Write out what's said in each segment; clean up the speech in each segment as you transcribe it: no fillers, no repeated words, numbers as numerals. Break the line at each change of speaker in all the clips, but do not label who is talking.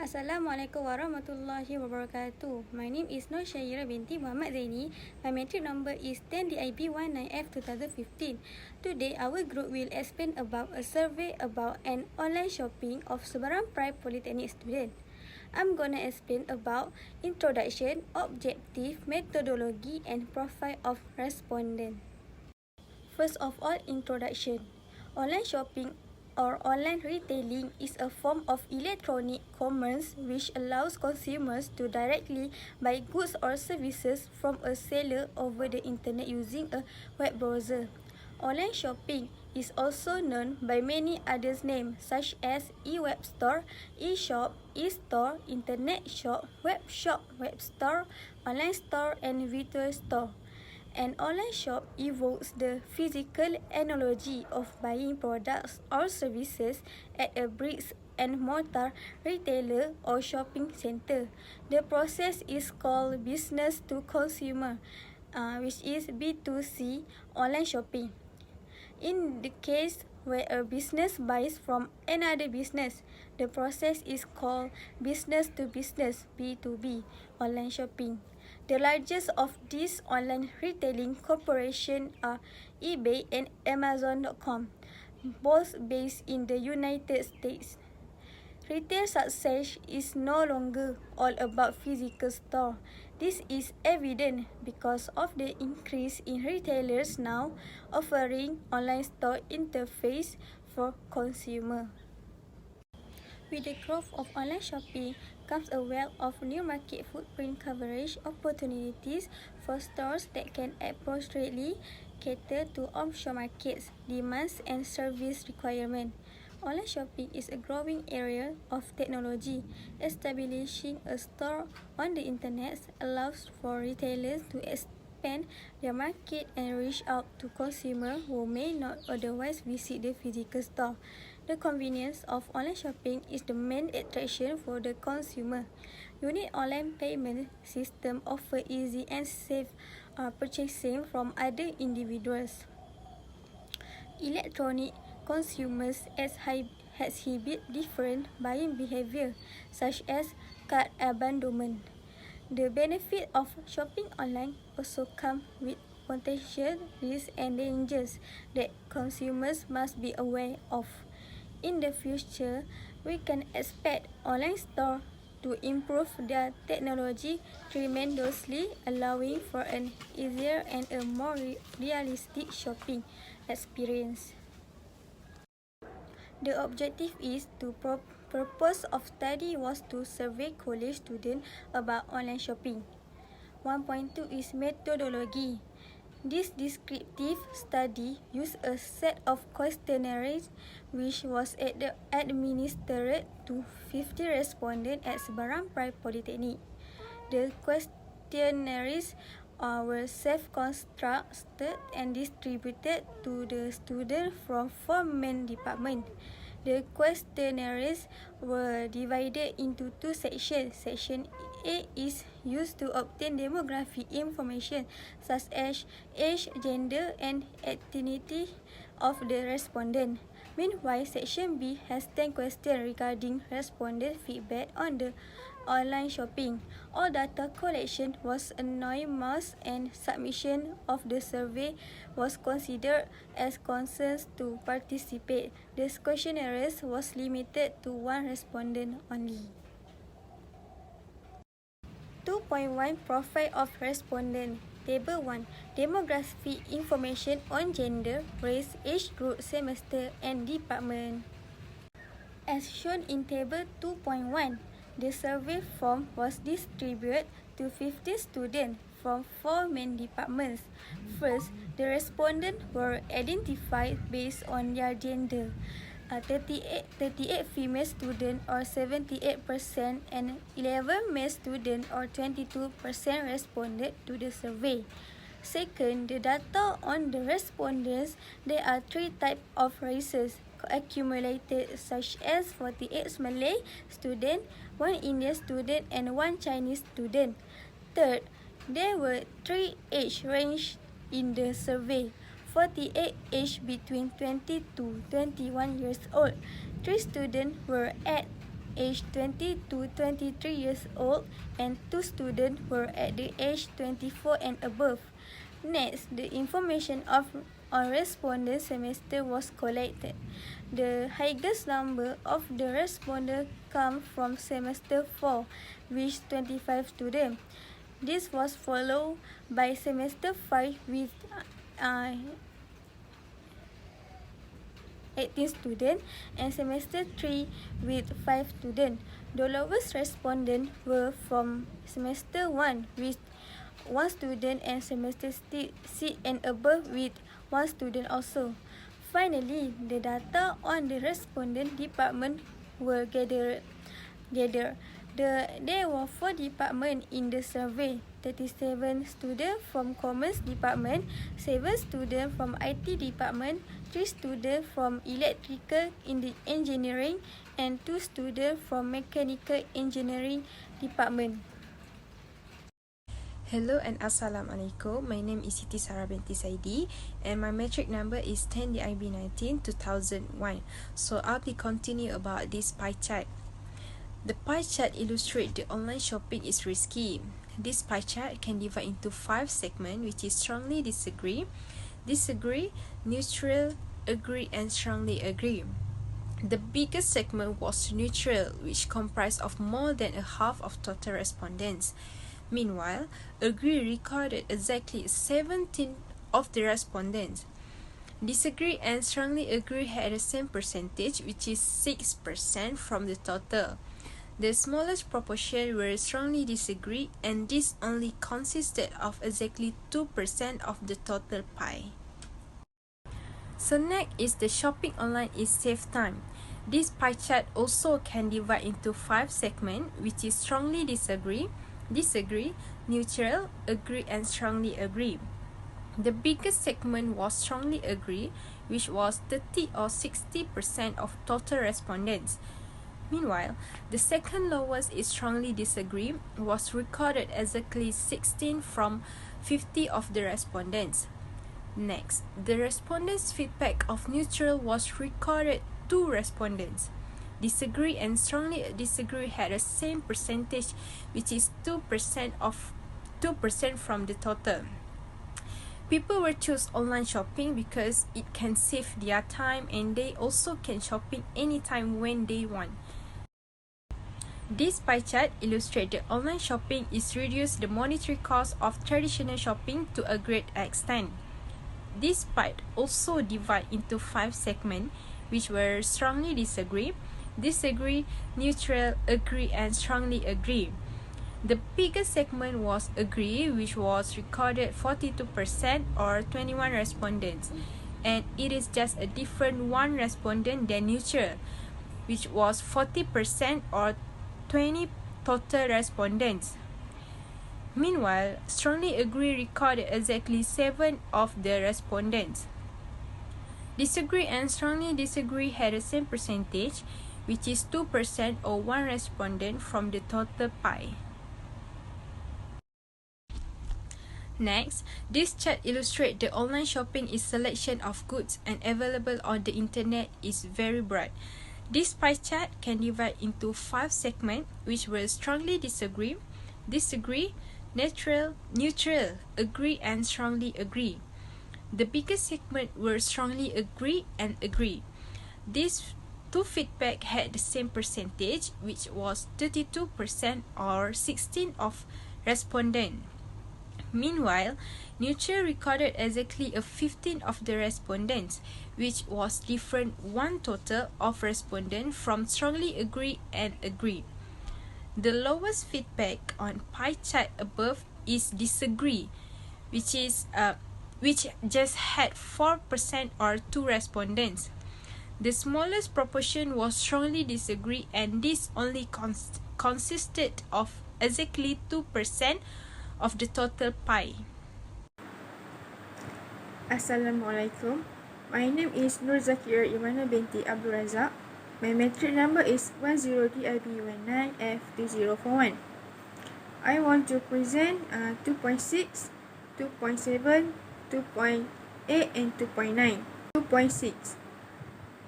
Assalamualaikum warahmatullahi wabarakatuh. My name is Nur Syaira binti Muhammad Zaini. My matric number is 10DIB19F 2015. Today, our group will explain about a survey about an online shopping of Seberang Perai Polytechnic student. I'm gonna explain about introduction, objective, methodology, and profile of respondent. First of all, introduction. Online shopping or online retailing is a form of electronic commerce which allows consumers to directly buy goods or services from a seller over the internet using a web browser. Online shopping is also known by many other names such as e-web store, e-shop, e-store, internet shop, web store, online store, and virtual store. An online shop evokes the physical analogy of buying products or services at a bricks and mortar retailer or shopping center. The process is called business to consumer, which is B2C online shopping. In the case where a business buys from another business, the process is called business to business B2B online shopping. The largest of these online retailing corporations are eBay and Amazon.com, both based in the United States. Retail success is no longer all about physical store. This is evident because of the increase in retailers now offering online store interface for consumer. With the growth of online shopping comes a wealth of new market footprint coverage opportunities for stores that can appropriately cater to offshore markets, demands, and service requirements. Online shopping is a growing area of technology. Establishing a store on the internet allows for retailers to expand their market and reach out to consumers who may not otherwise visit the physical store. The convenience of online shopping is the main attraction for the consumer. Unique online payment system offer easy and safe purchasing from other individuals. Electronic consumers exhibit different buying behavior, such as cart abandonment. The benefit of shopping online also come with potential risks and dangers that consumers must be aware of. In the future, we can expect online stores to improve their technology tremendously, allowing for an easier and a more realistic shopping experience. The objective is to purpose of study was to survey college students about online shopping. 1.2 is methodology. This descriptive study used a set of questionnaires which was administered to 50 respondents at Seberang Perai Polytechnic. The questionnaires were self-constructed and distributed to the students from 4 main departments. The questionnaires were divided into 2 sections. Section A is used to obtain demographic information such as age, gender, and ethnicity of the respondent. Meanwhile, Section B has 10 questions regarding respondent feedback on the online shopping. All data collection was anonymous and submission of the survey was considered as consent to participate. The questionnaires was limited to 1 respondent only. 2.1 Profile of Respondent. Table 1. Demographic information on gender, race, age group, semester, and department. As shown in Table 2.1, the survey form was distributed to 50 students from 4 main departments. First, the respondents were identified based on their gender. 38 female students or 78% and 11 male students or 22% responded to the survey. Second, the data on the respondents, there are 3 types of races accumulated such as 48 Malay student, 1 Indian student, and 1 Chinese student. Third, there were 3 age range in the survey. 48 aged between 20 to 21 years old. 3 students were at aged 20 to 23 years old, and 2 students were at the age 24 and above. Next, the information on respondent semester was collected. The highest number of the respondents come from semester 4, with 25 students. This was followed by semester 5 with 18 students and semester 3 with 5 students. The lowest respondents were from semester 1 with 1 student and semester 6 and above with 1 student also. Finally, the data on the respondent department were gathered. There were 4 departments in the survey: 37 students from Commerce Department, 7 students from IT Department, 3 students from Electrical Engineering, and 2 students from Mechanical Engineering Department.
Hello and Assalamualaikum. My name is Siti Sarah binti Saidi and my metric number is 10DIB19 2001. So I'll be continue about this pie chart. The pie chart illustrates the online shopping is risky. This pie chart can divide into 5 segments, which is strongly disagree, neutral, agree, and strongly agree. The biggest segment was neutral, which comprised of more than a half of total respondents. Meanwhile, agree recorded exactly 17 of the respondents. Disagree and strongly agree had the same percentage, which is 6% from the total. The smallest proportion were strongly disagree, and this only consisted of exactly 2% of the total pie. So next is the shopping online is save time. This pie chart also can divide into 5 segments, which is strongly disagree, neutral, agree, and strongly agree. The biggest segment was strongly agree, which was 30 or 60% of total respondents. Meanwhile, the second lowest is strongly disagree, was recorded exactly 16 from 50 of the respondents. Next, the respondents' feedback of neutral was recorded 2 respondents. Disagree and strongly disagree had the same percentage, which is 2% from the total. People will choose online shopping because it can save their time and they also can shopping anytime when they want. This pie chart illustrates that online shopping is reduce the monetary cost of traditional shopping to a great extent. This pie also divide into 5 segments, which were strongly disagree, neutral, agree, and strongly agree. The biggest segment was agree, which was recorded 42% or 21 respondents, and it is just a different 1 respondent than neutral, which was 40% or 20 total respondents. Meanwhile, strongly agree recorded exactly 7 of the respondents. Disagree and strongly disagree had the same percentage, which is 2% or 1 respondent from the total pie. Next, this chart illustrates the online shopping is selection of goods and available on the internet is very broad. This pie chart can divide into 5 segments, which were strongly disagree, neutral, agree, and strongly agree. The biggest segment were strongly agree and agree. These 2 feedback had the same percentage, which was 32% or 16 of respondents. Meanwhile, neutral recorded exactly a 15 of the respondents, which was different 1 total of respondents from strongly agree and agree. The lowest feedback on pie chart above is disagree, which just had 4% or 2 respondents. The smallest proportion was strongly disagree, and this only consisted of exactly 2% of the total pie.
Assalamualaikum. My name is Nur Zakir Imana binti Abdul Razak. My metric number is 10DIB19F2041. I want to present 2.6, 2.7, 2.8 and 2.9. 2.6.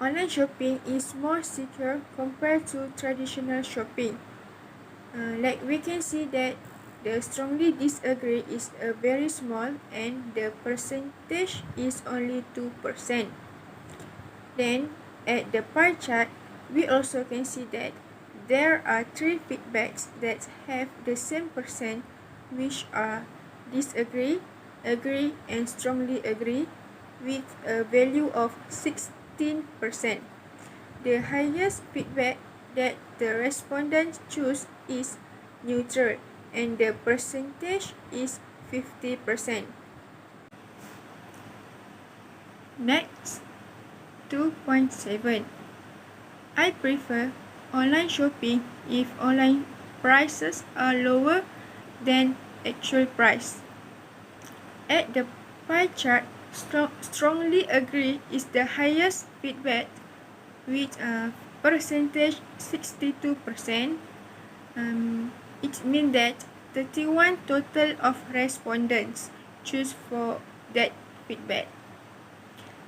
online shopping is more secure compared to traditional shopping. Like we can see that the strongly disagree is very small and the percentage is only 2%. Then at the pie chart, we also can see that there are 3 feedbacks that have the same percent, which are disagree, agree, and strongly agree, with a value of 16%. The highest feedback that the respondents choose is neutral, and the percentage is 50%. Next, 2.7. I prefer online shopping if online prices are lower than actual price. At the pie chart, strongly agree is the highest feedback with a percentage 62%. It means that 31 total of respondents choose for that feedback.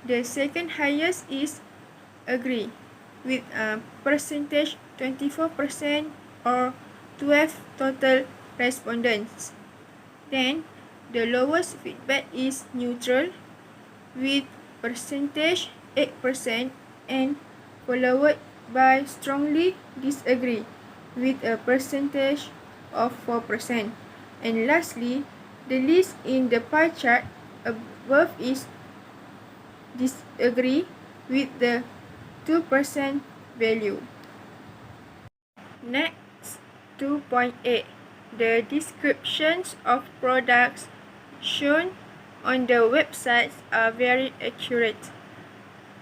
The second highest is agree with a percentage 24% or 12 total respondents. Then the lowest feedback is neutral with percentage 8% and followed by strongly disagree with a percentage of 4%. And lastly, the list in the pie chart above is disagree with the 2% value. Next, 2.8. The descriptions of products shown on the websites are very accurate.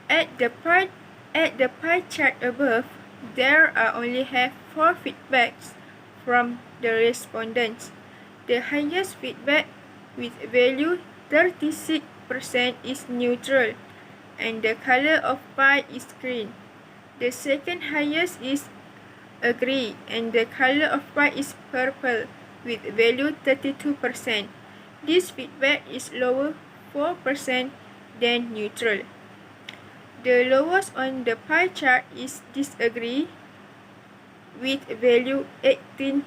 At the pie chart above, there are only have 4 feedbacks from the respondents. The highest feedback with value 36% is neutral, and the color of pie is green. The second highest is agree, and the color of pie is purple with value 32%. This feedback is lower 4% than neutral. The lowest on the pie chart is disagree with value 18%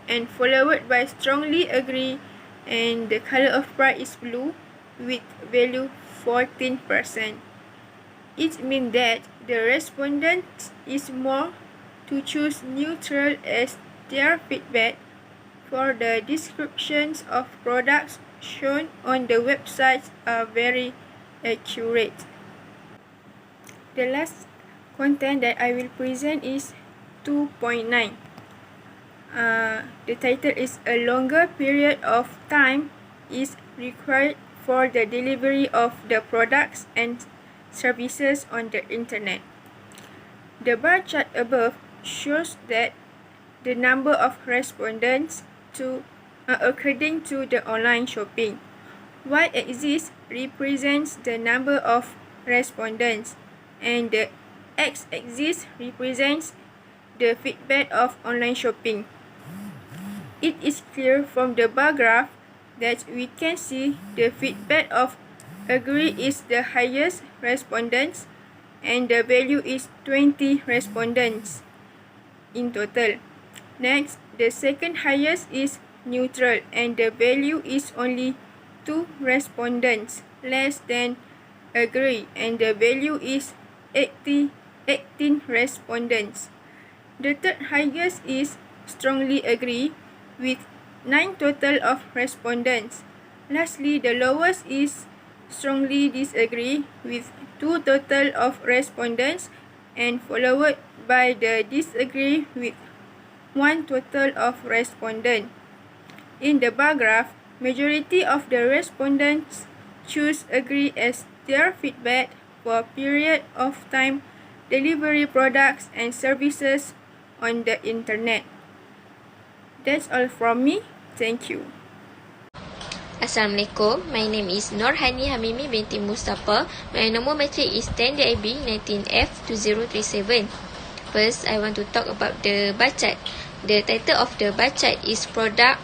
and followed by strongly agree, and the color of pie is blue with value 14%. It means that the respondent is more to choose neutral as their feedback for the descriptions of products shown on the websites are very accurate. The last content that I will present is 2.9. The title is a longer period of time is required for the delivery of the products and services on the internet. The bar chart above shows that the number of respondents according to the online shopping. Y-axis represents the number of respondents, and the x-axis represents the feedback of online shopping. It is clear from the bar graph that we can see the feedback of agree is the highest respondents, and the value is 20 respondents in total. Next, the second highest is neutral, and the value is only 2 respondents less than agree, and the value is 18 respondents. The third highest is strongly agree with 9 total of respondents. Lastly, the lowest is strongly disagree with 2 total of respondents and followed by the disagree with 1 total of respondents. In the bar graph, majority of the respondents choose agree as their feedback for period of time delivery products and services on the internet. That's all from me. Thank you.
Assalamualaikum. My name is Norhani Hamimi binti Mustafa. My nombor matrik is 10 DIB 19F2037. First, I want to talk about the bar chart. The title of the bar chart is Product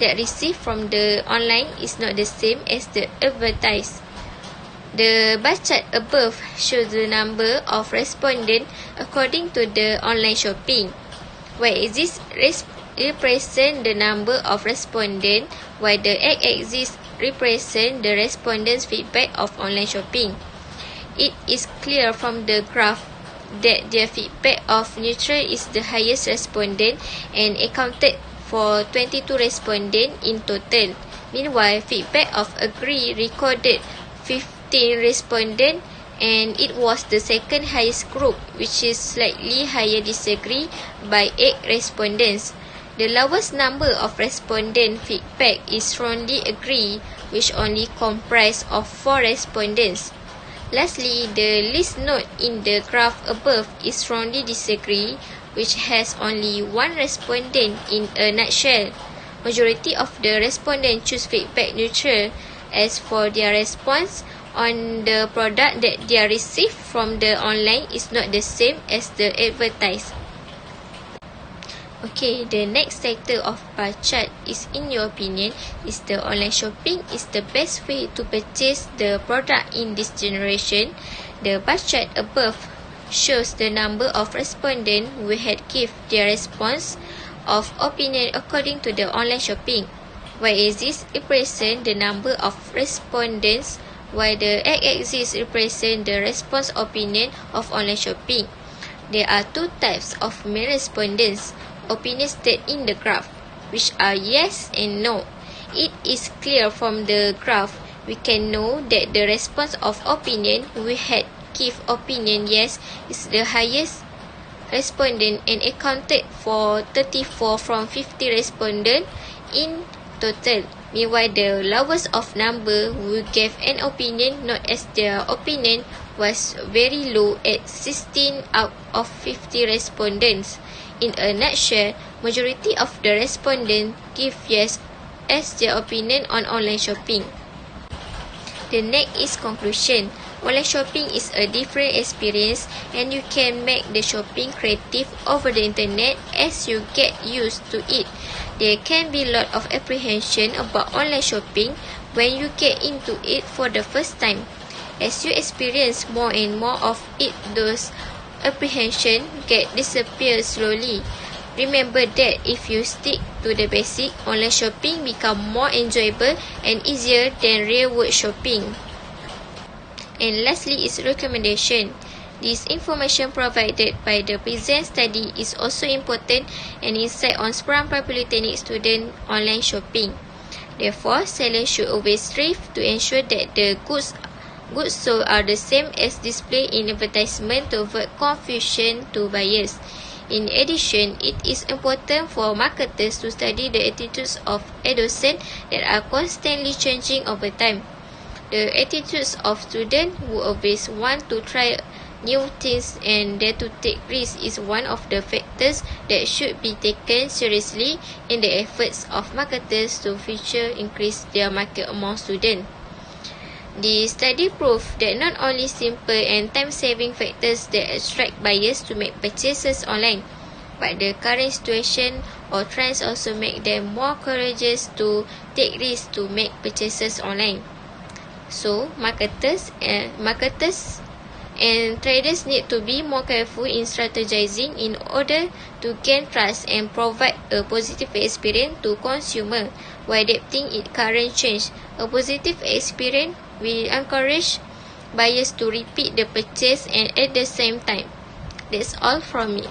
that received from the online is not the same as the advertised. The bar chart above shows the number of respondents according to the online shopping. Where is this represent the number of respondents, while the x-axis represent the respondents' feedback of online shopping. It is clear from the graph that the feedback of neutral is the highest respondent and accounted for 22 respondents in total. Meanwhile, feedback of agree recorded 15 respondents and it was the second highest group, which is slightly higher disagree by 8 respondents. The lowest number of respondent feedback is strongly agree, which only comprised of 4 respondents. Lastly, the least note in the graph above is strongly disagree, which has only 1 respondent in a nutshell. Majority of the respondents choose feedback neutral. As for their response on the product that they received from the online is not the same as the advertised. Okay, the next sector of bar chart is, in your opinion, is the online shopping is the best way to purchase the product in this generation? The bar chart above shows the number of respondents who had give their response of opinion according to the online shopping. Where is this represent the number of respondents, while the x-axis represent the response opinion of online shopping. There are 2 types of main respondents, opinions stated in the graph, which are yes and no. It is clear from the graph, we can know that the response of opinion we had give opinion yes is the highest respondent and accounted for 34 from 50 respondents in total. Meanwhile, the lowest of number who gave an opinion not as their opinion was very low at 16 out of 50 respondents. In a nutshell, majority of the respondents give yes as their opinion on online shopping. The next is conclusion. Online shopping is a different experience and you can make the shopping creative over the internet as you get used to it. There can be a lot of apprehension about online shopping when you get into it for the first time. As you experience more and more of it, those apprehension get disappear slowly. Remember that if you stick to the basic, online shopping become more enjoyable and easier than real world shopping. And lastly is recommendation. This information provided by the present study is also important and insight on Seberang Polytechnic student online shopping. Therefore, sellers should always strive to ensure that the goods sold are the same as displayed in advertisement to avoid confusion to buyers. In addition, it is important for marketers to study the attitudes of adolescents that are constantly changing over time. The attitudes of students who always want to try new things and dare to take risks is one of the factors that should be taken seriously in the efforts of marketers to further increase their market among students. The study proved that not only simple and time-saving factors that attract buyers to make purchases online, but the current situation or trends also make them more courageous to take risks to make purchases online. So, marketers and traders need to be more careful in strategizing in order to gain trust and provide a positive experience to consumer while adapting its current change. A positive experience will encourage buyers to repeat the purchase and at the same time. That's all from me.